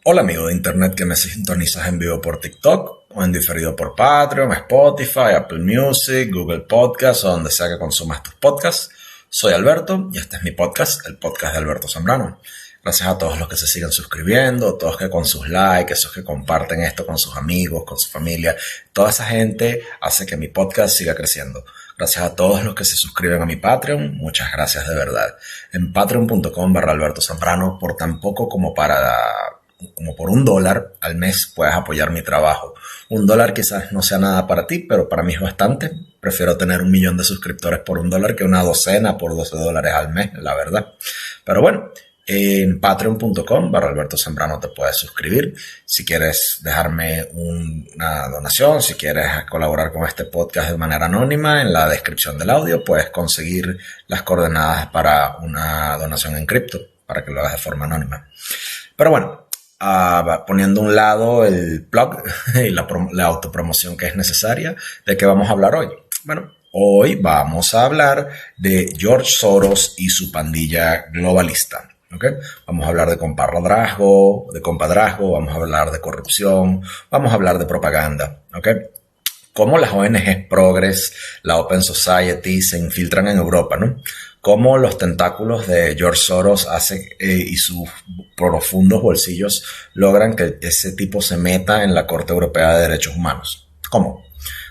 Hola amigo de internet que me sintonizas en vivo por TikTok o en diferido por Patreon, Spotify, Apple Music, Google Podcasts o donde sea que consumas tus podcasts. Soy Alberto y este es mi podcast, el podcast de Alberto Zambrano. Gracias a todos los que se siguen suscribiendo, todos que con sus likes, esos que comparten esto con sus amigos, con su familia. Toda esa gente hace que mi podcast siga creciendo. Gracias a todos los que se suscriben a mi Patreon, muchas gracias de verdad. En patreon.com/Alberto Zambrano, por tan poco como por $1 al mes puedes apoyar mi trabajo. $1 quizás no sea nada para ti, pero para mí es bastante. Prefiero tener 1 millón de suscriptores por $1 que una docena por $12 al mes, la verdad. Pero bueno, en patreon.com/Alberto Zambrano te puedes suscribir. Si quieres dejarme una donación, si quieres colaborar con este podcast de manera anónima, en la descripción del audio puedes conseguir las coordenadas para una donación en cripto, para que lo hagas de forma anónima. Pero bueno, poniendo a un lado el blog y la autopromoción que es necesaria, ¿de qué vamos a hablar hoy? Bueno, hoy vamos a hablar de George Soros y su pandilla globalista. ¿Okay? Vamos a hablar de compadrazgo, vamos a hablar de corrupción, vamos a hablar de propaganda. ¿Okay? Cómo las ONGs progres, la Open Society se infiltran en Europa, ¿no? Cómo los tentáculos de George Soros y sus profundos bolsillos logran que ese tipo se meta en la Corte Europea de Derechos Humanos. ¿Cómo?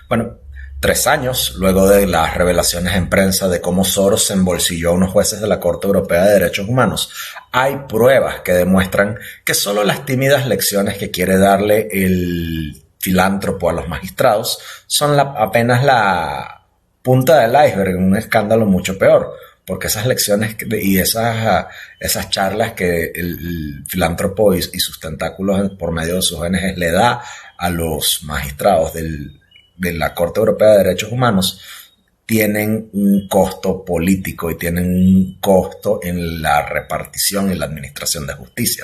Bueno, 3 años luego de las revelaciones en prensa de cómo Soros se embolsilló a unos jueces de la Corte Europea de Derechos Humanos, hay pruebas que demuestran que solo las tímidas lecciones que quiere darle el filántropo a los magistrados son apenas la punta del iceberg en un escándalo mucho peor, porque esas lecciones y esas charlas que el filántropo y sus tentáculos por medio de sus ONGs le da a los magistrados de la Corte Europea de Derechos Humanos tienen un costo político y tienen un costo en la repartición y la administración de justicia.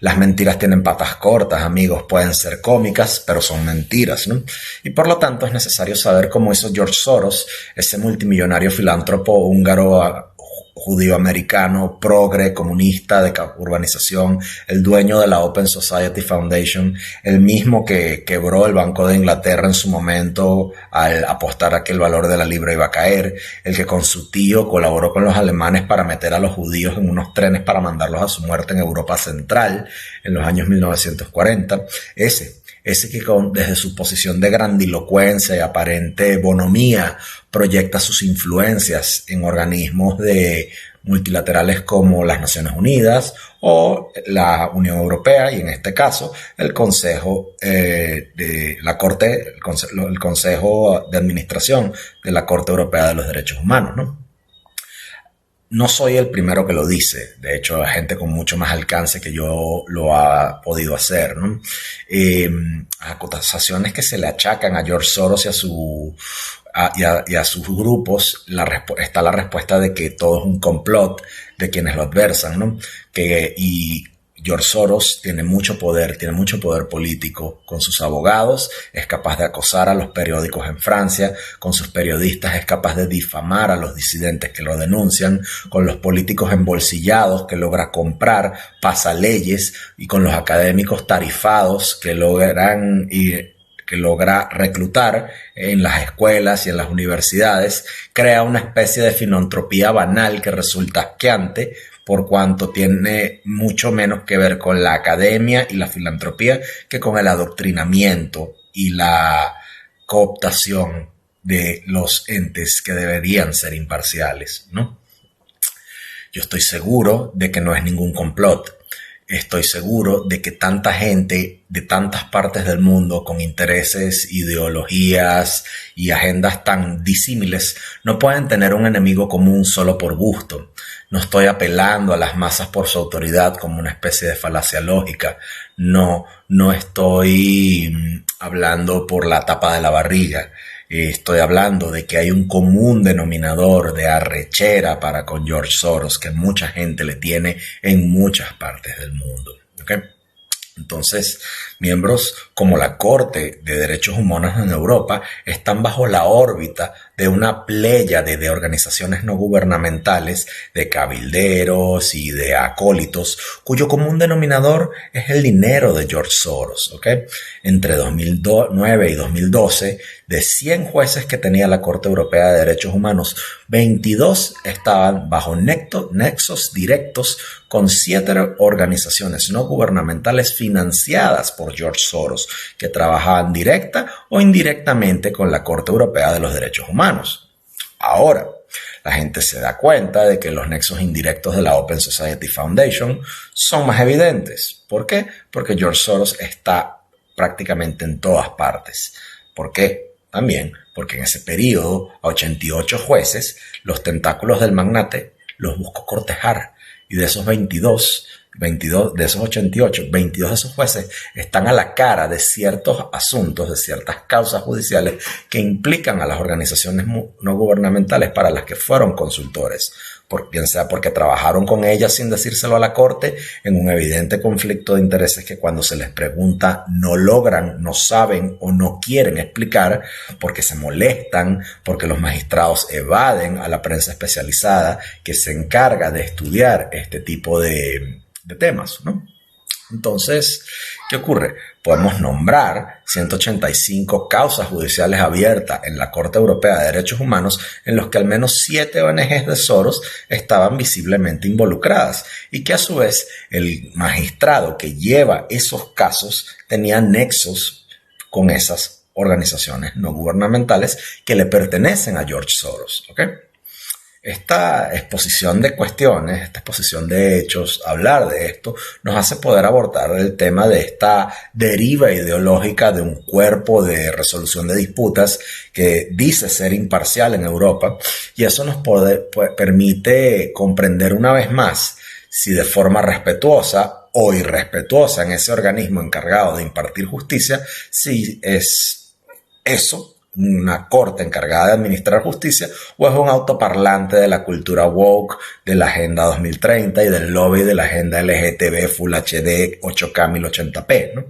Las mentiras tienen patas cortas, amigos, pueden ser cómicas, pero son mentiras, ¿no? Y por lo tanto es necesario saber cómo hizo George Soros, ese multimillonario filántropo húngaro judío-americano, progre, comunista, de urbanización, el dueño de la Open Society Foundation, el mismo que quebró el Banco de Inglaterra en su momento al apostar a que el valor de la libra iba a caer, el que con su tío colaboró con los alemanes para meter a los judíos en unos trenes para mandarlos a su muerte en Europa Central en los años 1940, ese que desde su posición de grandilocuencia y aparente bonomía proyecta sus influencias en organismos multilaterales como las Naciones Unidas o la Unión Europea y en este caso el Consejo de la Corte, el Consejo de Administración de la Corte Europea de los Derechos Humanos, ¿no? No soy el primero que lo dice, de hecho hay gente con mucho más alcance que yo lo ha podido hacer, ¿no? Acusaciones que se le achacan a George Soros y a sus grupos, está la respuesta de que todo es un complot de quienes lo adversan, ¿no? Y George Soros tiene mucho poder político con sus abogados, es capaz de acosar a los periódicos en Francia, con sus periodistas es capaz de difamar a los disidentes que lo denuncian, con los políticos embolsillados que logra comprar, pasa leyes y con los académicos tarifados que logra reclutar en las escuelas y en las universidades, crea una especie de filantropía banal que resulta asqueante, por cuanto tiene mucho menos que ver con la academia y la filantropía que con el adoctrinamiento y la cooptación de los entes que deberían ser imparciales, ¿no? Yo estoy seguro de que no es ningún complot. Estoy seguro de que tanta gente de tantas partes del mundo con intereses, ideologías y agendas tan disímiles no pueden tener un enemigo común solo por gusto. No estoy apelando a las masas por su autoridad como una especie de falacia lógica. No estoy hablando por la tapa de la barriga. Estoy hablando de que hay un común denominador de arrechera para con George Soros que mucha gente le tiene en muchas partes del mundo. ¿Okay? Entonces, miembros como la Corte de Derechos Humanos en Europa están bajo la órbita de una pléyade de organizaciones no gubernamentales, de cabilderos y de acólitos, cuyo común denominador es el dinero de George Soros, ¿ok? Entre 2009 y 2012, de 100 jueces que tenía la Corte Europea de Derechos Humanos, 22 estaban bajo nexos directos con 7 organizaciones no gubernamentales financiadas por George Soros, que trabajaban directa o indirectamente con la Corte Europea de los Derechos Humanos. Ahora, la gente se da cuenta de que los nexos indirectos de la Open Society Foundation son más evidentes. ¿Por qué? Porque George Soros está prácticamente en todas partes. ¿Por qué? También porque en ese periodo, a 88 jueces, los tentáculos del magnate los buscó cortejar. Y de esos 22 de esos 88, 22 de esos jueces están a la cara de ciertos asuntos, de ciertas causas judiciales que implican a las organizaciones no gubernamentales para las que fueron consultores, bien sea porque trabajaron con ellas sin decírselo a la corte en un evidente conflicto de intereses que cuando se les pregunta no logran, no saben o no quieren explicar porque se molestan, porque los magistrados evaden a la prensa especializada que se encarga de estudiar este tipo de temas, ¿no? Entonces, ¿qué ocurre? Podemos nombrar 185 causas judiciales abiertas en la Corte Europea de Derechos Humanos en los que al menos 7 ONGs de Soros estaban visiblemente involucradas y que a su vez el magistrado que lleva esos casos tenía nexos con esas organizaciones no gubernamentales que le pertenecen a George Soros, ¿ok? Esta exposición de cuestiones, esta exposición de hechos, hablar de esto, nos hace poder abordar el tema de esta deriva ideológica de un cuerpo de resolución de disputas que dice ser imparcial en Europa, y eso nos permite comprender una vez más si de forma respetuosa o irrespetuosa en ese organismo encargado de impartir justicia, si es eso una corte encargada de administrar justicia o es un autoparlante de la cultura woke, de la Agenda 2030 y del lobby de la Agenda LGTB Full HD 8K 1080p, ¿no?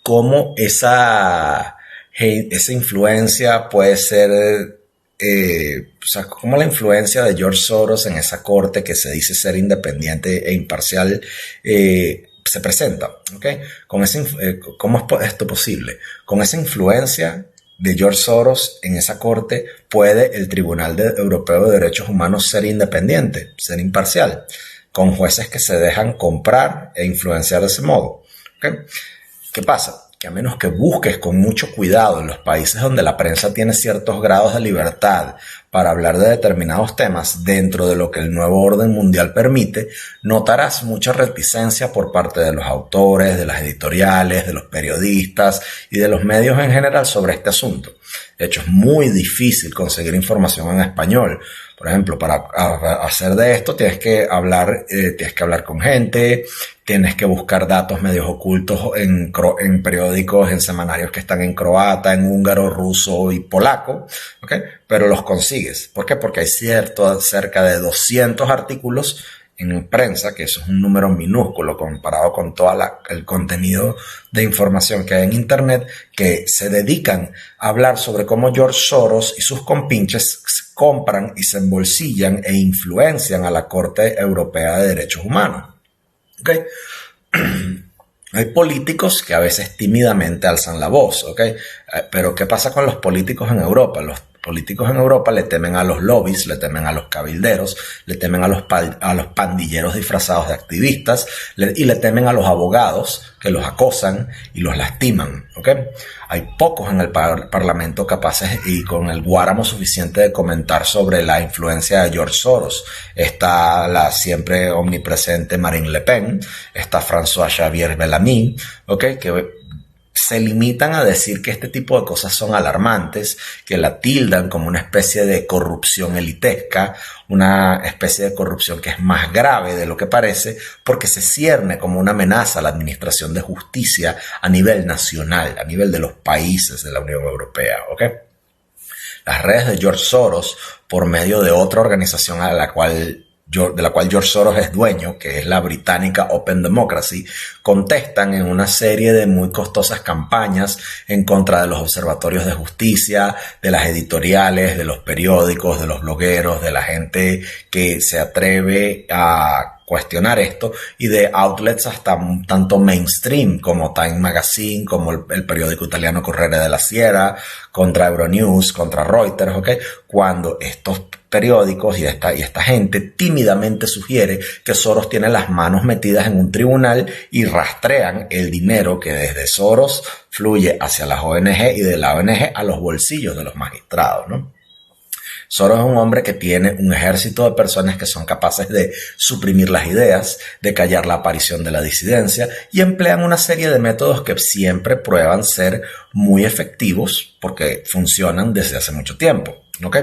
Cómo esa influencia puede ser, cómo la influencia de George Soros en esa corte que se dice ser independiente e imparcial se presenta, ¿ok? ¿Cómo es esto posible? Con esa influencia de George Soros en esa corte, ¿puede el Tribunal Europeo de Derechos Humanos ser independiente, ser imparcial, con jueces que se dejan comprar e influenciar de ese modo? ¿Okay? ¿Qué pasa? Que a menos que busques con mucho cuidado en los países donde la prensa tiene ciertos grados de libertad para hablar de determinados temas dentro de lo que el nuevo orden mundial permite, notarás mucha reticencia por parte de los autores, de las editoriales, de los periodistas y de los medios en general sobre este asunto. De hecho, es muy difícil conseguir información en español. Por ejemplo, para hacer de esto tienes que hablar con gente, tienes que buscar datos medios ocultos en periódicos, en semanarios que están en croata, en húngaro, ruso y polaco, ¿okay? Pero los consigues. ¿Por qué? Porque hay cerca de 200 artículos en prensa, que eso es un número minúsculo comparado con todo el contenido de información que hay en Internet, que se dedican a hablar sobre cómo George Soros y sus compinches compran y se embolsillan e influencian a la Corte Europea de Derechos Humanos. ¿Okay? Hay políticos que a veces tímidamente alzan la voz, ¿ok? Pero ¿qué pasa con los políticos en Europa? Los políticos en Europa le temen a los lobbies, le temen a los cabilderos, le temen a los pandilleros disfrazados de activistas y le temen a los abogados que los acosan y los lastiman, ¿ok? Hay pocos en el Parlamento capaces y con el guáramo suficiente de comentar sobre la influencia de George Soros. Está la siempre omnipresente Marine Le Pen, está François Xavier Bellamy, ¿ok? Que se limitan a decir que este tipo de cosas son alarmantes, que la tildan como una especie de corrupción elitesca, una especie de corrupción que es más grave de lo que parece, porque se cierne como una amenaza a la administración de justicia a nivel nacional, a nivel de los países de la Unión Europea, ¿ok? Las redes de George Soros, por medio de otra organización a la cual de la cual George Soros es dueño, que es la británica Open Democracy, contestan en una serie de muy costosas campañas en contra de los observatorios de justicia, de las editoriales, de los periódicos, de los blogueros, de la gente que se atreve a cuestionar esto, y de outlets hasta tanto mainstream como Time Magazine, como el periódico italiano Corriere della Sera, contra Euronews, contra Reuters, ¿ok? Cuando estos periódicos y esta gente tímidamente sugiere que Soros tiene las manos metidas en un tribunal y rastrean el dinero que desde Soros fluye hacia las ONG y de la ONG a los bolsillos de los magistrados, ¿no? Soros es un hombre que tiene un ejército de personas que son capaces de suprimir las ideas, de callar la aparición de la disidencia, y emplean una serie de métodos que siempre prueban ser muy efectivos porque funcionan desde hace mucho tiempo, ¿ok?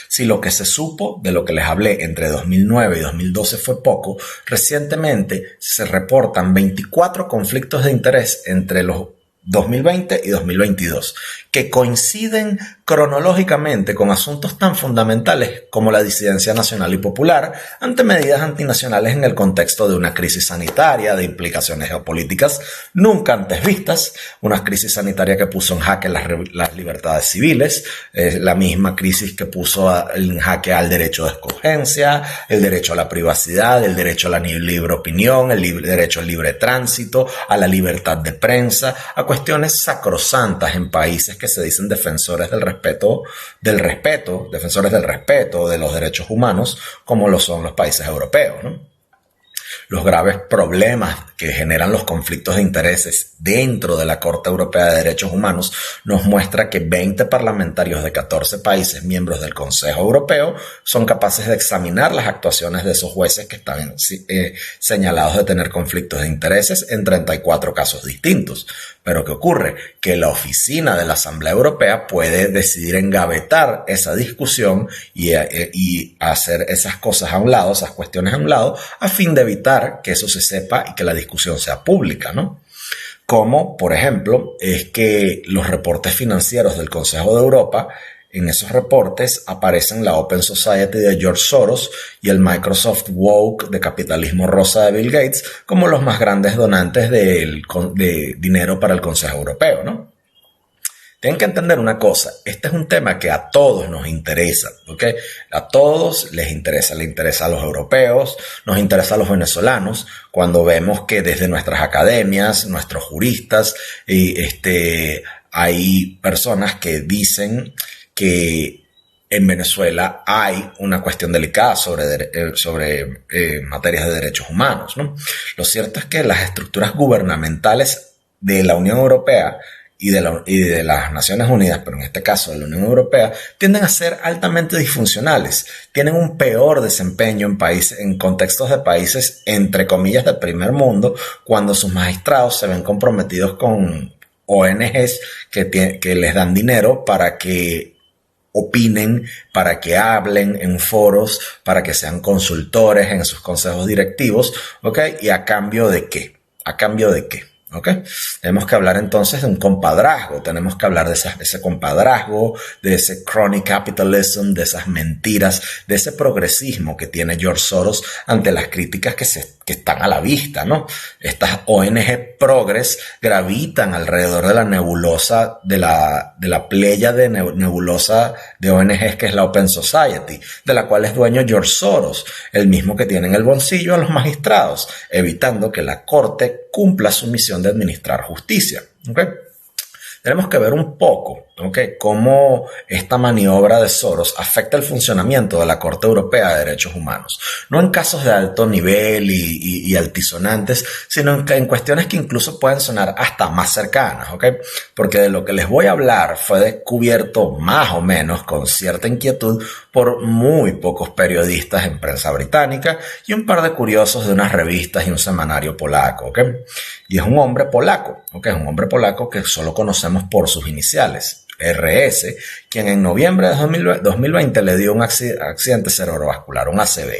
Si lo que se supo de lo que les hablé entre 2009 y 2012 fue poco, recientemente se reportan 24 conflictos de interés entre los 2020 y 2022, que coinciden cronológicamente con asuntos tan fundamentales como la disidencia nacional y popular ante medidas antinacionales en el contexto de una crisis sanitaria de implicaciones geopolíticas nunca antes vistas, una crisis sanitaria que puso en jaque las libertades civiles, la misma crisis que puso en jaque al derecho de escogencia, el derecho a la privacidad, el derecho a la libre opinión, el derecho al libre tránsito, a la libertad de prensa, a cuestiones sacrosantas en países que se dicen defensores del respeto, defensores del respeto de los derechos humanos, como lo son los países europeos, ¿no? Los graves problemas que generan los conflictos de intereses dentro de la Corte Europea de Derechos Humanos nos muestra que 20 parlamentarios de 14 países miembros del Consejo Europeo son capaces de examinar las actuaciones de esos jueces que están señalados de tener conflictos de intereses en 34 casos distintos. Pero ¿qué ocurre? Que la oficina de la Asamblea Europea puede decidir engavetar esa discusión y hacer esas cosas a un lado, esas cuestiones a un lado, a fin de evitar que eso se sepa y que la discusión sea pública, ¿no? Como, por ejemplo, es que los reportes financieros del Consejo de Europa, en esos reportes aparecen la Open Society de George Soros y el Microsoft Woke de capitalismo rosa de Bill Gates como los más grandes donantes de dinero para el Consejo Europeo, ¿no? Tienen que entender una cosa, este es un tema que a todos nos interesa, ¿ok? A todos les interesa, le interesa a los europeos, nos interesa a los venezolanos, cuando vemos que desde nuestras academias, nuestros juristas, hay personas que dicen que en Venezuela hay una cuestión delicada sobre materias de derechos humanos, ¿no? Lo cierto es que las estructuras gubernamentales de la Unión Europea y de las Naciones Unidas, pero en este caso de la Unión Europea, tienden a ser altamente disfuncionales. Tienen un peor desempeño en contextos de países, entre comillas, del primer mundo, cuando sus magistrados se ven comprometidos con ONGs que les dan dinero para que opinen, para que hablen en foros, para que sean consultores en sus consejos directivos, ¿ok? ¿Y a cambio de qué? ¿A cambio de qué? ¿Okay? Tenemos que hablar entonces de un compadrazgo, tenemos que hablar de ese compadrazgo, de ese crony capitalism, de esas mentiras, de ese progresismo que tiene George Soros ante las críticas que están a la vista, ¿no? Estas ONG progres gravitan alrededor de la nebulosa, de la playa de nebulosa de ONGs que es la Open Society, de la cual es dueño George Soros, el mismo que tiene en el bolsillo a los magistrados, evitando que la Corte cumpla su misión de administrar justicia. ¿Okay? Tenemos que ver un poco, ¿okay?, cómo esta maniobra de Soros afecta el funcionamiento de la Corte Europea de Derechos Humanos. No en casos de alto nivel y altisonantes, sino en cuestiones que incluso pueden sonar hasta más cercanas, ¿okay? Porque de lo que les voy a hablar fue descubierto más o menos con cierta inquietud por muy pocos periodistas en prensa británica y un par de curiosos de unas revistas y un semanario polaco, ¿okay? Y es un hombre polaco, ¿okay? Es un hombre polaco que solo conocemos por sus iniciales, RS, quien en noviembre de 2020 le dio un accidente cerebrovascular, un ACV,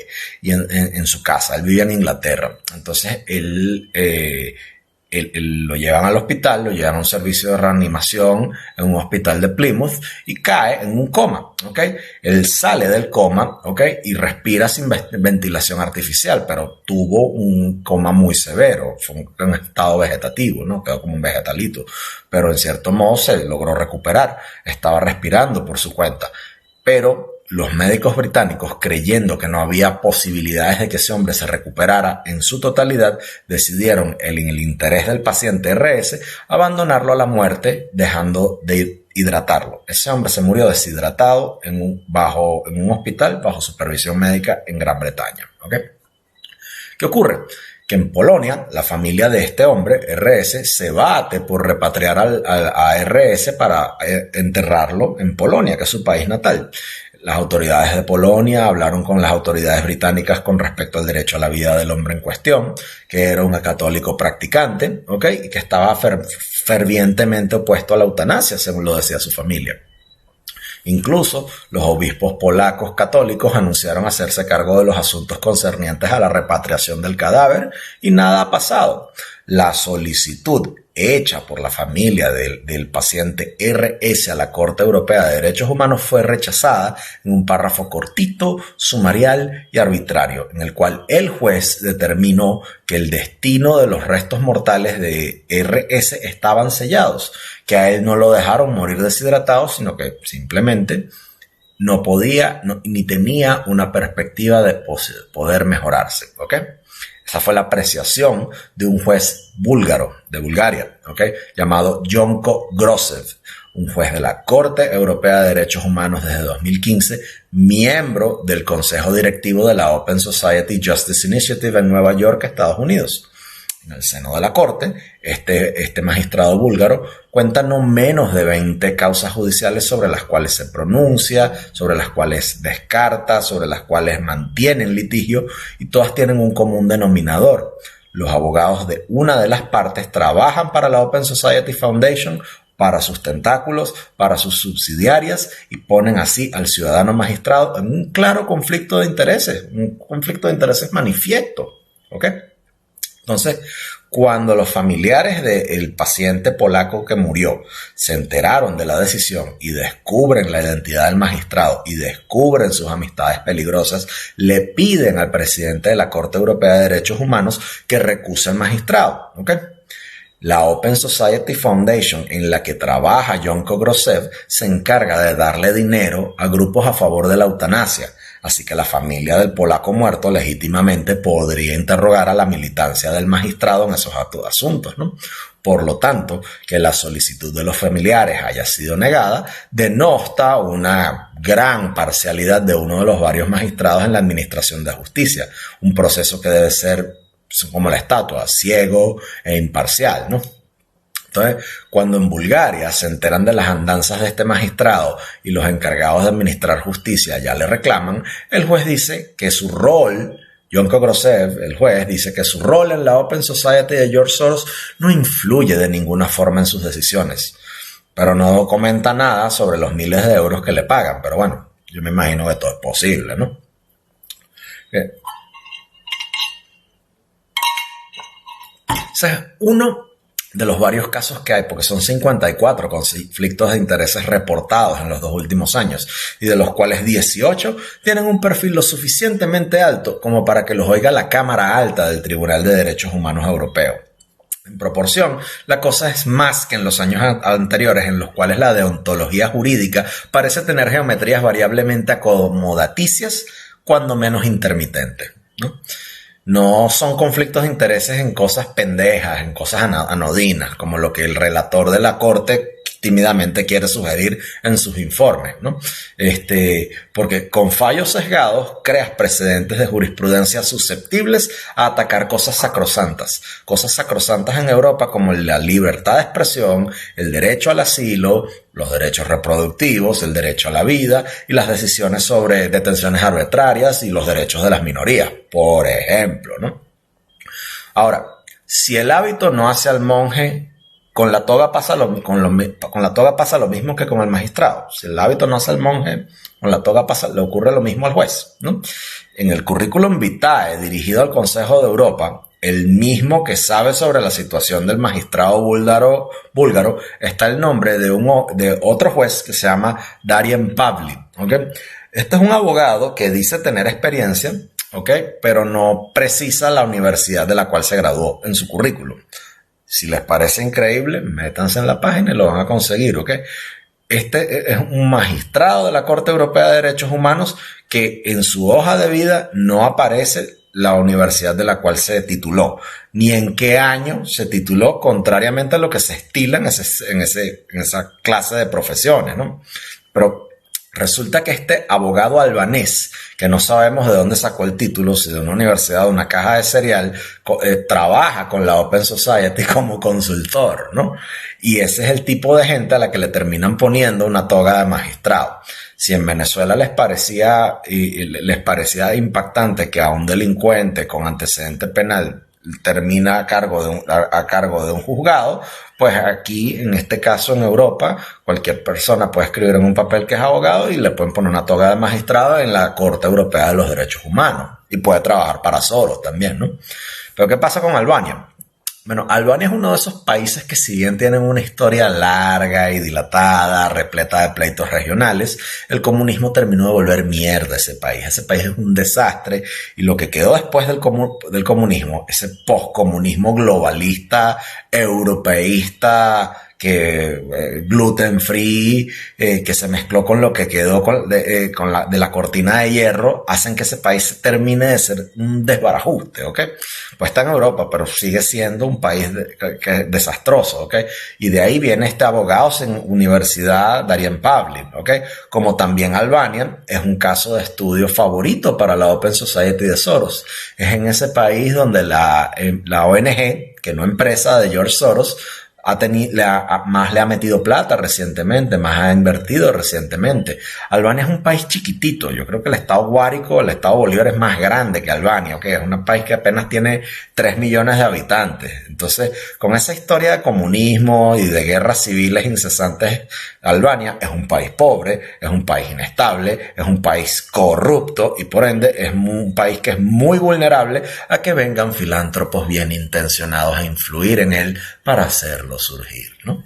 y en su casa. Él vivía en Inglaterra. Entonces, él lo llevan al hospital, lo llevan a un servicio de reanimación en un hospital de Plymouth y cae en un coma, ¿ok? Él sale del coma, ¿ok? Y respira sin ventilación artificial, pero tuvo un coma muy severo, fue un estado vegetativo, ¿no? Quedó como un vegetalito, pero en cierto modo se logró recuperar, estaba respirando por su cuenta, pero los médicos británicos, creyendo que no había posibilidades de que ese hombre se recuperara en su totalidad, decidieron, en el interés del paciente RS, abandonarlo a la muerte, dejando de hidratarlo. Ese hombre se murió deshidratado en un hospital bajo supervisión médica en Gran Bretaña. ¿Okay? ¿Qué ocurre? Que en Polonia, la familia de este hombre, RS, se bate por repatriar a RS para enterrarlo en Polonia, que es su país natal. Las autoridades de Polonia hablaron con las autoridades británicas con respecto al derecho a la vida del hombre en cuestión, que era un católico practicante, ¿ok? Y que estaba fervientemente opuesto a la eutanasia, según lo decía su familia. Incluso los obispos polacos católicos anunciaron hacerse cargo de los asuntos concernientes a la repatriación del cadáver y nada ha pasado. La solicitud hecha por la familia del paciente RS a la Corte Europea de Derechos Humanos fue rechazada en un párrafo cortito, sumarial y arbitrario, en el cual el juez determinó que el destino de los restos mortales de RS estaban sellados, que a él no lo dejaron morir deshidratado, sino que simplemente no podía ni tenía una perspectiva de poder mejorarse, ¿ok? Esa fue la apreciación de un juez búlgaro, de Bulgaria, ¿okay? Llamado Jonko Grosev, un juez de la Corte Europea de Derechos Humanos desde 2015, miembro del Consejo Directivo de la Open Society Justice Initiative en Nueva York, Estados Unidos. En el seno de la Corte, este magistrado búlgaro cuenta no menos de 20 causas judiciales sobre las cuales se pronuncia, sobre las cuales descarta, sobre las cuales mantiene en litigio, y todas tienen un común denominador. Los abogados de una de las partes trabajan para la Open Society Foundation, para sus tentáculos, para sus subsidiarias, y ponen así al ciudadano magistrado en un claro conflicto de intereses, un conflicto de intereses manifiesto, ¿ok? Entonces, cuando los familiares del paciente polaco que murió se enteraron de la decisión y descubren la identidad del magistrado y descubren sus amistades peligrosas, le piden al presidente de la Corte Europea de Derechos Humanos que recuse al magistrado. ¿Okay? La Open Society Foundation, en la que trabaja Jonko Grosev, se encarga de darle dinero a grupos a favor de la eutanasia. Así que la familia del polaco muerto legítimamente podría interrogar a la militancia del magistrado en esos asuntos, ¿no? Por lo tanto, que la solicitud de los familiares haya sido negada denota una gran parcialidad de uno de los varios magistrados en la administración de justicia, un proceso que debe ser como la estatua, ciego e imparcial, ¿no? Entonces, cuando en Bulgaria se enteran de las andanzas de este magistrado y los encargados de administrar justicia ya le reclaman, el juez dice que su rol, Jonko Grosev, el juez, dice que su rol en la Open Society de George Soros no influye de ninguna forma en sus decisiones, pero no comenta nada sobre los miles de euros que le pagan. Pero bueno, yo me imagino que todo es posible, ¿no? O sea, uno de los varios casos que hay, porque son 54 conflictos de intereses reportados en los 2 últimos años, y de los cuales 18 tienen un perfil lo suficientemente alto como para que los oiga la Cámara Alta del Tribunal de Derechos Humanos Europeo. En proporción, la cosa es más que en los años anteriores, en los cuales la deontología jurídica parece tener geometrías variablemente acomodaticias, cuando menos intermitentes, ¿no? No son conflictos de intereses en cosas pendejas, en cosas anodinas, como lo que el relator de la Corte tímidamente quiere sugerir en sus informes, ¿no? Porque con fallos sesgados creas precedentes de jurisprudencia susceptibles a atacar cosas sacrosantas en Europa, como la libertad de expresión, el derecho al asilo, los derechos reproductivos, el derecho a la vida y las decisiones sobre detenciones arbitrarias y los derechos de las minorías, por ejemplo, ¿no? Ahora, si el hábito no hace al monje, con la toga pasa lo mismo que con el magistrado. Si el hábito no hace al monje, con la toga le ocurre lo mismo al juez, ¿no? En el currículum vitae dirigido al Consejo de Europa, el mismo que sabe sobre la situación del magistrado búlgaro, está el nombre de otro juez que se llama Darian Pavlin, ¿ok? Este es un abogado que dice tener experiencia, ¿ok? Pero no precisa la universidad de la cual se graduó en su currículum. Si les parece increíble, métanse en la página y lo van a conseguir, ¿ok? Este es un magistrado de la Corte Europea de Derechos Humanos que en su hoja de vida no aparece la universidad de la cual se tituló, ni en qué año se tituló, contrariamente a lo que se estila en esa clase de profesiones, ¿no? Pero resulta que este abogado albanés, que no sabemos de dónde sacó el título, si de una universidad o de una caja de cereal, trabaja con la Open Society como consultor, ¿no? Y ese es el tipo de gente a la que le terminan poniendo una toga de magistrado. Si en Venezuela les parecía impactante que a un delincuente con antecedente penal termina a cargo de un juzgado, pues aquí, en este caso en Europa, cualquier persona puede escribir en un papel que es abogado y le pueden poner una toga de magistrado en la Corte Europea de los Derechos Humanos y puede trabajar para Soros también, ¿no? Pero ¿qué pasa con Albania? Bueno, Albania es uno de esos países que, si bien tienen una historia larga y dilatada, repleta de pleitos regionales, el comunismo terminó de volver mierda a ese país. Ese país es un desastre, y lo que quedó después del comunismo, ese postcomunismo globalista, europeísta, gluten free, que se mezcló con lo que quedó de la cortina de hierro, hacen que ese país termine de ser un desbarajuste, ¿ok? Pues está en Europa, pero sigue siendo un país que es desastroso, ¿ok? Y de ahí viene este abogado en Universidad Darian Pavlin, ¿ok? Como también Albania es un caso de estudio favorito para la Open Society de Soros. Es en ese país donde la ONG, que no empresa, de George Soros, más le ha metido plata recientemente, más ha invertido recientemente. Albania es un país chiquitito. Yo creo que el estado Guárico, el estado Bolívar, es más grande que Albania, ¿ok? Es un país que apenas tiene 3 millones de habitantes. Entonces, con esa historia de comunismo y de guerras civiles incesantes, Albania es un país pobre, es un país inestable, es un país corrupto, y por ende es un país que es muy vulnerable a que vengan filántropos bien intencionados a influir en él para hacerlo surgir, ¿no?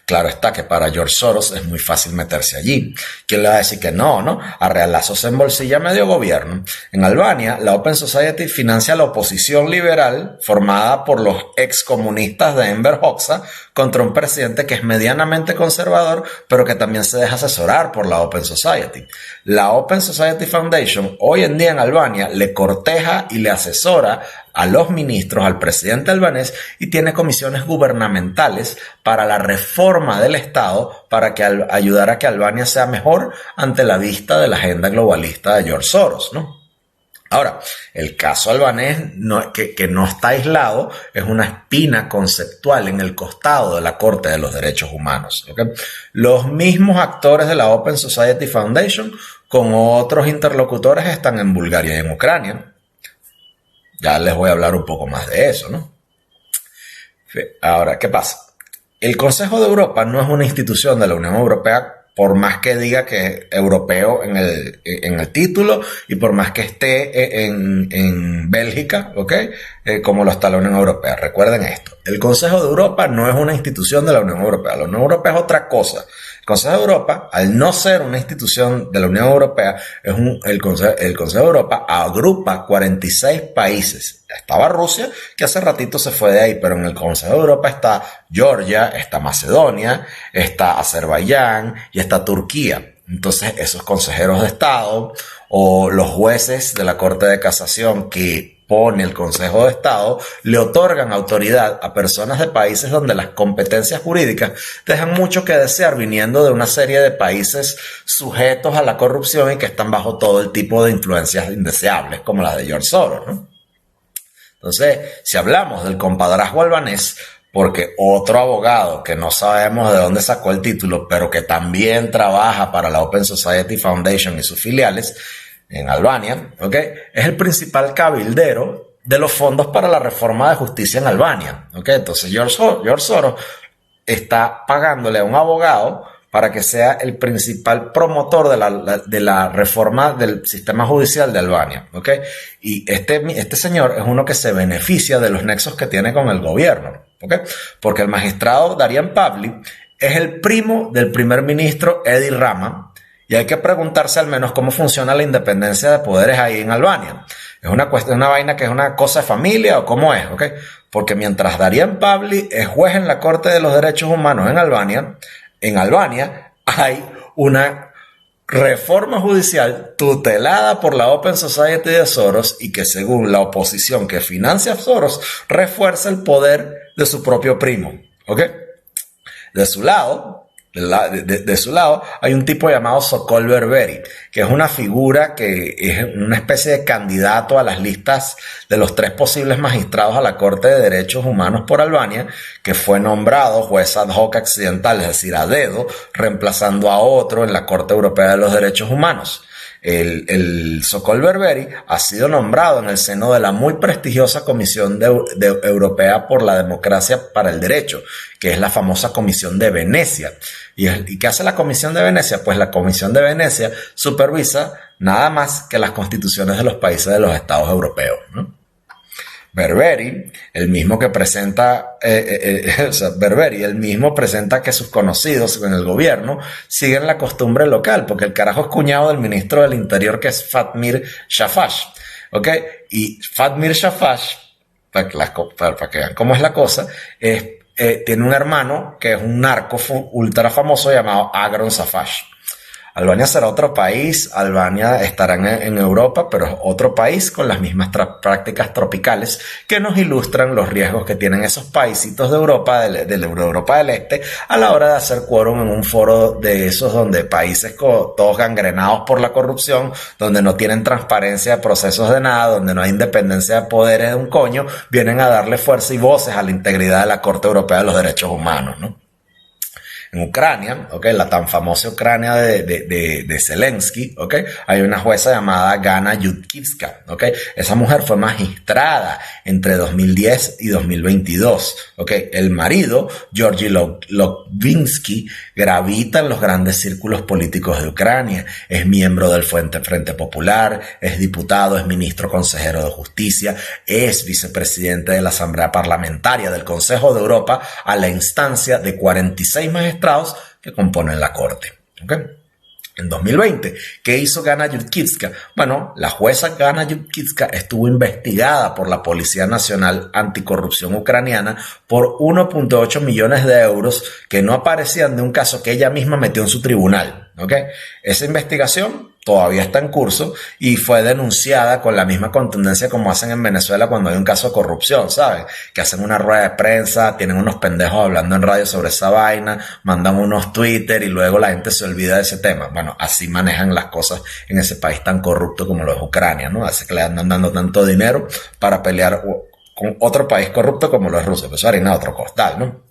Claro está que para George Soros es muy fácil meterse allí. ¿Quién le va a decir que no, no? A realazos se embolsilla medio gobierno. En Albania, la Open Society financia la oposición liberal formada por los excomunistas de Enver Hoxha contra un presidente que es medianamente conservador, pero que también se deja asesorar por la Open Society. La Open Society Foundation hoy en día en Albania le corteja y le asesora a los ministros, al presidente albanés, y tiene comisiones gubernamentales para la reforma del Estado, para que ayudar a que Albania sea mejor ante la vista de la agenda globalista de George Soros, ¿no? Ahora, el caso albanés, que no está aislado, es una espina conceptual en el costado de la Corte de los Derechos Humanos, ¿okay? Los mismos actores de la Open Society Foundation con otros interlocutores están en Bulgaria y en Ucrania. Ya les voy a hablar un poco más de eso, ¿no? Ahora, ¿qué pasa? El Consejo de Europa no es una institución de la Unión Europea, por más que diga que es europeo en el título y por más que esté en Bélgica, ¿ok? Como lo está la Unión Europea. Recuerden esto. El Consejo de Europa no es una institución de la Unión Europea. La Unión Europea es otra cosa. El Consejo de Europa, al no ser una institución de la Unión Europea, el Consejo de Europa agrupa 46 países. Estaba Rusia, que hace ratito se fue de ahí, pero en el Consejo de Europa está Georgia, está Macedonia, está Azerbaiyán y está Turquía. Entonces, esos consejeros de Estado o los jueces de la Corte de Casación que pone el Consejo de Estado le otorgan autoridad a personas de países donde las competencias jurídicas dejan mucho que desear, viniendo de una serie de países sujetos a la corrupción y que están bajo todo el tipo de influencias indeseables, como las de George Soros, ¿no? Entonces, si hablamos del compadrazgo albanés, porque otro abogado que no sabemos de dónde sacó el título, pero que también trabaja para la Open Society Foundation y sus filiales en Albania, ¿ok?, es el principal cabildero de los fondos para la reforma de justicia en Albania, ¿ok? Entonces George Soros está pagándole a un abogado para que sea el principal promotor de la reforma del sistema judicial de Albania, ¿ok? Y este señor es uno que se beneficia de los nexos que tiene con el gobierno, ¿ok? Porque el magistrado Darian Pavli es el primo del primer ministro Edi Rama, y hay que preguntarse al menos cómo funciona la independencia de poderes ahí en Albania. ¿Es una vaina que es una cosa de familia o cómo es? ¿Ok? Porque mientras Darian Pavli es juez en la Corte de los Derechos Humanos en Albania hay una reforma judicial tutelada por la Open Society de Soros y que según la oposición que financia a Soros refuerza el poder de su propio primo. ¿Ok? De su lado hay un tipo llamado Sokol Berberi, que es una figura que es una especie de candidato a las listas de los 3 posibles magistrados a la Corte de Derechos Humanos por Albania, que fue nombrado juez ad hoc accidental, es decir, a dedo, reemplazando a otro en la Corte Europea de los Derechos Humanos. El Sokol Berberi ha sido nombrado en el seno de la muy prestigiosa Comisión Europea por la Democracia para el Derecho, que es la famosa Comisión de Venecia. ¿Y qué hace la Comisión de Venecia? Pues la Comisión de Venecia supervisa nada más que las constituciones de los países de los estados europeos, ¿no? Berberi, el mismo presenta que sus conocidos en el gobierno siguen la costumbre local, porque el carajo es cuñado del ministro del Interior, que es Fatmir Shafash, ¿ok? Y Fatmir Shafash, para que vean cómo es la cosa, tiene un hermano que es un narco ultra famoso llamado Agron Safash. Albania será otro país, Albania estará en Europa, pero es otro país con las mismas prácticas tropicales que nos ilustran los riesgos que tienen esos paisitos de Europa, de Europa del Este, a la hora de hacer quórum en un foro de esos donde países todos gangrenados por la corrupción, donde no tienen transparencia de procesos de nada, donde no hay independencia de poderes de un coño, vienen a darle fuerza y voces a la integridad de la Corte Europea de los Derechos Humanos, ¿no? En Ucrania, ¿okay? La tan famosa Ucrania de Zelensky, ¿okay? Hay una jueza llamada Gana Yudkivska, ¿okay? Esa mujer fue magistrada entre 2010 y 2022, ¿okay? El marido, Georgi Lovvinsky, gravita en los grandes círculos políticos de Ucrania, es miembro del Frente Popular, es diputado, es ministro consejero de Justicia, es vicepresidente de la Asamblea Parlamentaria del Consejo de Europa a la instancia de 46 magistrados que componen la Corte. ¿Okay? En 2020, ¿qué hizo Gana Yudkivska? Bueno, la jueza Gana Yudkivska estuvo investigada por la Policía Nacional Anticorrupción Ucraniana por 1.8 millones de euros que no aparecían de un caso que ella misma metió en su tribunal. ¿Okay? Esa investigación todavía está en curso y fue denunciada con la misma contundencia como hacen en Venezuela cuando hay un caso de corrupción, ¿sabes? Que hacen una rueda de prensa, tienen unos pendejos hablando en radio sobre esa vaina, mandan unos Twitter y luego la gente se olvida de ese tema. Bueno, así manejan las cosas en ese país tan corrupto como lo es Ucrania, ¿no? Así que le andan dando tanto dinero para pelear con otro país corrupto como lo es Rusia. Pues eso harina de otro costal, ¿no?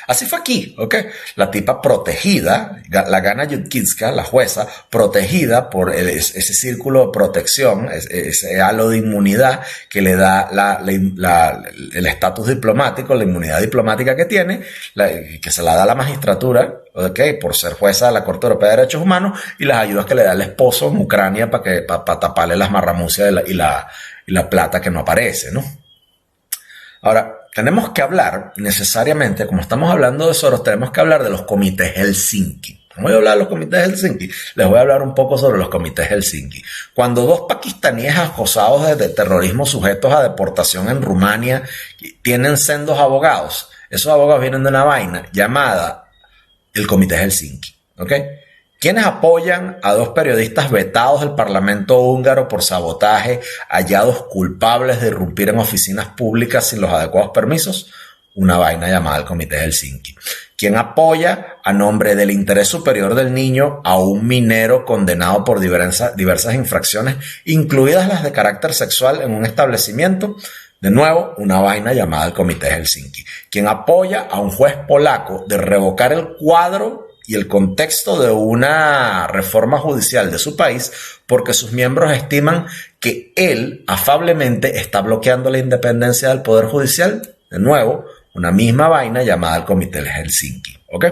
Así fue aquí, ¿ok? La tipa protegida, la Gana Yudkivska, la jueza, protegida por ese círculo de protección, ese halo de inmunidad que le da el estatus diplomático, la inmunidad diplomática que tiene, que se la da la magistratura, ¿ok? Por ser jueza de la Corte Europea de Derechos Humanos, y las ayudas que le da el esposo en Ucrania para taparle las marramucias y la plata que no aparece, ¿no? Ahora, tenemos que hablar necesariamente, como estamos hablando de Soros, tenemos que hablar de los comités Helsinki. No voy a hablar de los comités Helsinki, les voy a hablar un poco sobre los comités Helsinki. Cuando 2 pakistaníes acusados de terrorismo sujetos a deportación en Rumania tienen sendos abogados, esos abogados vienen de una vaina llamada el comité Helsinki, ¿ok? ¿Quiénes apoyan a 2 periodistas vetados del Parlamento húngaro por sabotaje, hallados culpables de irrumpir en oficinas públicas sin los adecuados permisos? Una vaina llamada el Comité Helsinki. ¿Quién apoya a nombre del interés superior del niño a un minero condenado por diversas infracciones, incluidas las de carácter sexual en un establecimiento? De nuevo, una vaina llamada el Comité Helsinki. ¿Quién apoya a un juez polaco de revocar el cuadro y el contexto de una reforma judicial de su país porque sus miembros estiman que él afablemente está bloqueando la independencia del Poder Judicial? De nuevo, una misma vaina llamada el Comité Helsinki, ¿ok?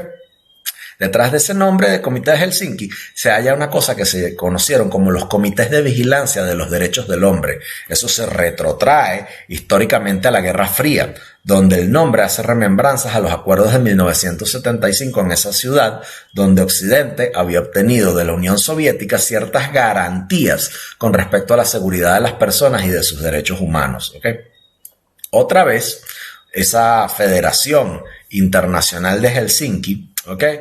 Detrás de ese nombre de Comité de Helsinki se halla una cosa que se conocieron como los comités de vigilancia de los derechos del hombre. Eso se retrotrae históricamente a la Guerra Fría, donde el nombre hace remembranzas a los acuerdos de 1975 en esa ciudad, donde Occidente había obtenido de la Unión Soviética ciertas garantías con respecto a la seguridad de las personas y de sus derechos humanos. ¿Okay? Otra vez, esa Federación Internacional de Helsinki, ¿okay?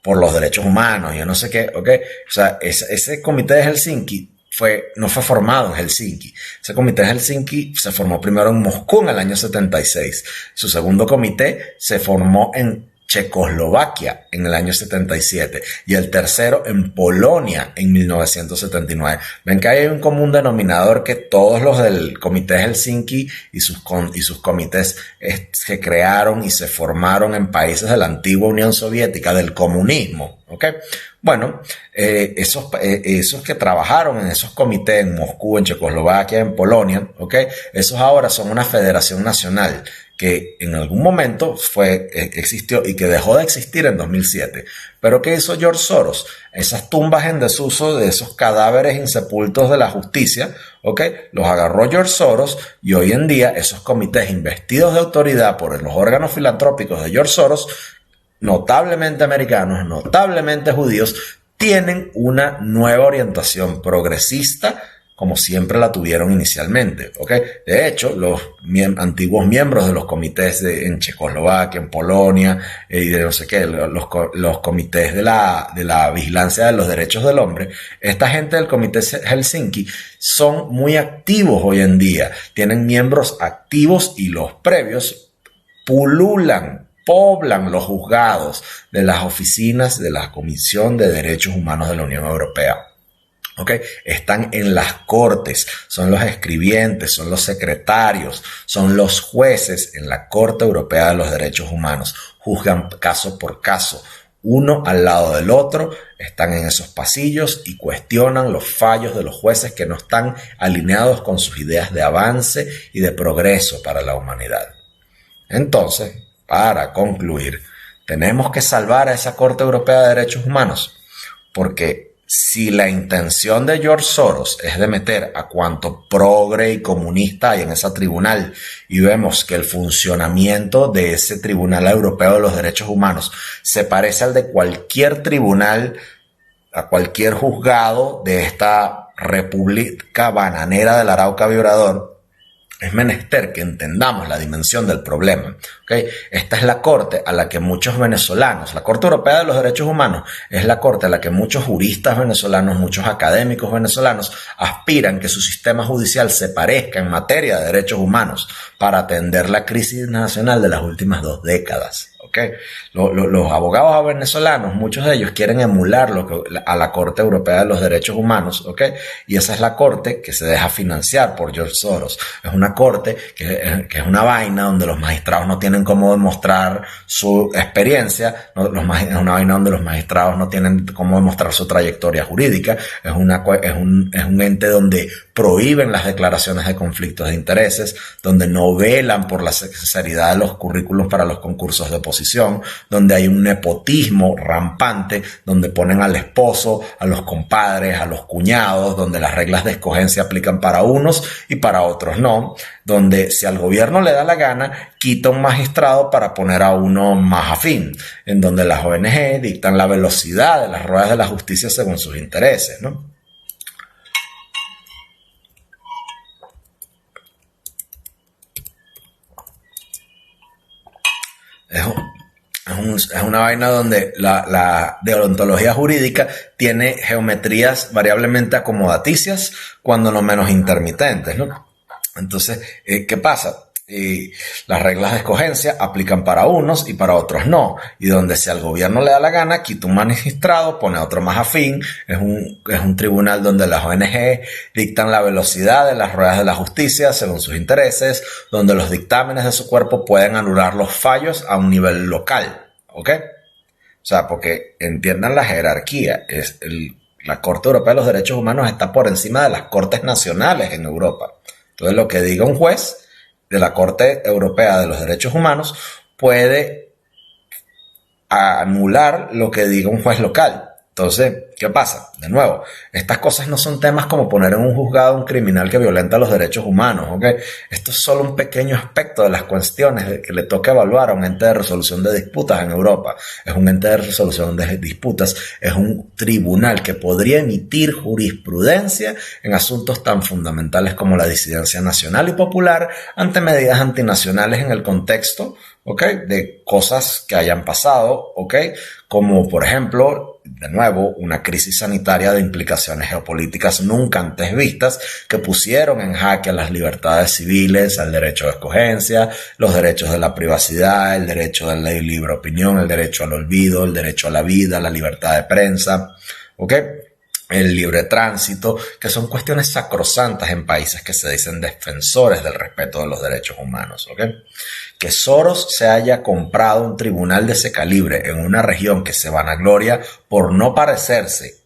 Por los derechos humanos, yo no sé qué, ¿okay? O sea, ese comité de Helsinki no fue formado en Helsinki. Ese comité de Helsinki se formó primero en Moscú en el año 76. Su segundo comité se formó en Checoslovaquia en el año 77 y el tercero en Polonia en 1979. Ven que hay un común denominador que todos los del Comité de Helsinki y sus comités se crearon y se formaron en países de la antigua Unión Soviética, del comunismo. ¿Okay? Bueno, esos que trabajaron en esos comités en Moscú, en Checoslovaquia, en Polonia, ¿okay? Esos ahora son una federación nacional que en algún momento existió y que dejó de existir en 2007. ¿Pero qué hizo George Soros? Esas tumbas en desuso de esos cadáveres insepultos de la justicia, ¿okay? Los agarró George Soros y hoy en día esos comités investidos de autoridad por los órganos filantrópicos de George Soros, notablemente americanos, notablemente judíos, tienen una nueva orientación progresista, como siempre la tuvieron inicialmente. ¿Okay? De hecho, los antiguos miembros de los comités en Checoslovaquia, en Polonia, y de no sé qué, los comités de la vigilancia de los derechos del hombre, esta gente del Comité Helsinki son muy activos hoy en día, tienen miembros activos y los previos poblan los juzgados de las oficinas de la Comisión de Derechos Humanos de la Unión Europea. ¿Okay? Están en las cortes, son los escribientes, son los secretarios, son los jueces en la Corte Europea de los Derechos Humanos. Juzgan caso por caso, uno al lado del otro, están en esos pasillos y cuestionan los fallos de los jueces que no están alineados con sus ideas de avance y de progreso para la humanidad. Entonces, para concluir, tenemos que salvar a esa Corte Europea de Derechos Humanos, porque si la intención de George Soros es de meter a cuanto progre y comunista hay en ese tribunal, y vemos que el funcionamiento de ese Tribunal Europeo de los Derechos Humanos se parece al de cualquier tribunal, a cualquier juzgado de esta república bananera del Arauca vibrador, es menester que entendamos la dimensión del problema. ¿Okay? Esta es la corte a la que muchos venezolanos, la Corte Europea de los Derechos Humanos, es la corte a la que muchos juristas venezolanos, muchos académicos venezolanos aspiran que su sistema judicial se parezca en materia de derechos humanos para atender la crisis nacional de las últimas 2 décadas. ¿Okay? Los abogados venezolanos, muchos de ellos quieren emular a la Corte Europea de los Derechos Humanos, ¿okay? Y esa es la corte que se deja financiar por George Soros. Es una corte que es una vaina donde los magistrados no tienen cómo demostrar su experiencia, es una vaina donde los magistrados no tienen cómo demostrar su trayectoria jurídica, es un ente donde prohíben las declaraciones de conflictos de intereses, donde no velan por la sinceridad de los currículos para los concursos de oposición, donde hay un nepotismo rampante, donde ponen al esposo, a los compadres, a los cuñados, donde las reglas de escogencia aplican para unos y para otros no, donde si al gobierno le da la gana, quita un magistrado para poner a uno más afín, en donde las ONG dictan la velocidad de las ruedas de la justicia según sus intereses, ¿no? Es una vaina donde la deontología jurídica tiene geometrías variablemente acomodaticias, cuando no menos intermitentes, ¿no? Entonces, ¿qué pasa? Las reglas de escogencia aplican para unos y para otros no, y donde si al gobierno le da la gana, quita un magistrado, pone a otro más afín. Es un tribunal donde las ONG dictan la velocidad de las ruedas de la justicia según sus intereses, donde los dictámenes de su cuerpo pueden anular los fallos a un nivel local, ¿ok? O sea, porque entiendan la jerarquía, la Corte Europea de los Derechos Humanos está por encima de las cortes nacionales en Europa. Entonces, lo que diga un juez de la Corte Europea de los Derechos Humanos puede anular lo que diga un juez local. Entonces, ¿qué pasa? De nuevo, estas cosas no son temas como poner en un juzgado a un criminal que violenta los derechos humanos, ¿ok? Esto es solo un pequeño aspecto de las cuestiones que le toca evaluar a un ente de resolución de disputas en Europa. Es un ente de resolución de disputas, es un tribunal que podría emitir jurisprudencia en asuntos tan fundamentales como la disidencia nacional y popular ante medidas antinacionales en el contexto, ¿ok? De cosas que hayan pasado, ¿ok? Como por ejemplo, de nuevo, una crisis sanitaria de implicaciones geopolíticas nunca antes vistas que pusieron en jaque a las libertades civiles, al derecho de escogencia, los derechos de la privacidad, el derecho de la libre opinión, el derecho al olvido, el derecho a la vida, la libertad de prensa, ¿ok? El libre tránsito, que son cuestiones sacrosantas en países que se dicen defensores del respeto de los derechos humanos, ¿ok? Que Soros se haya comprado un tribunal de ese calibre en una región que se vanagloria por no parecerse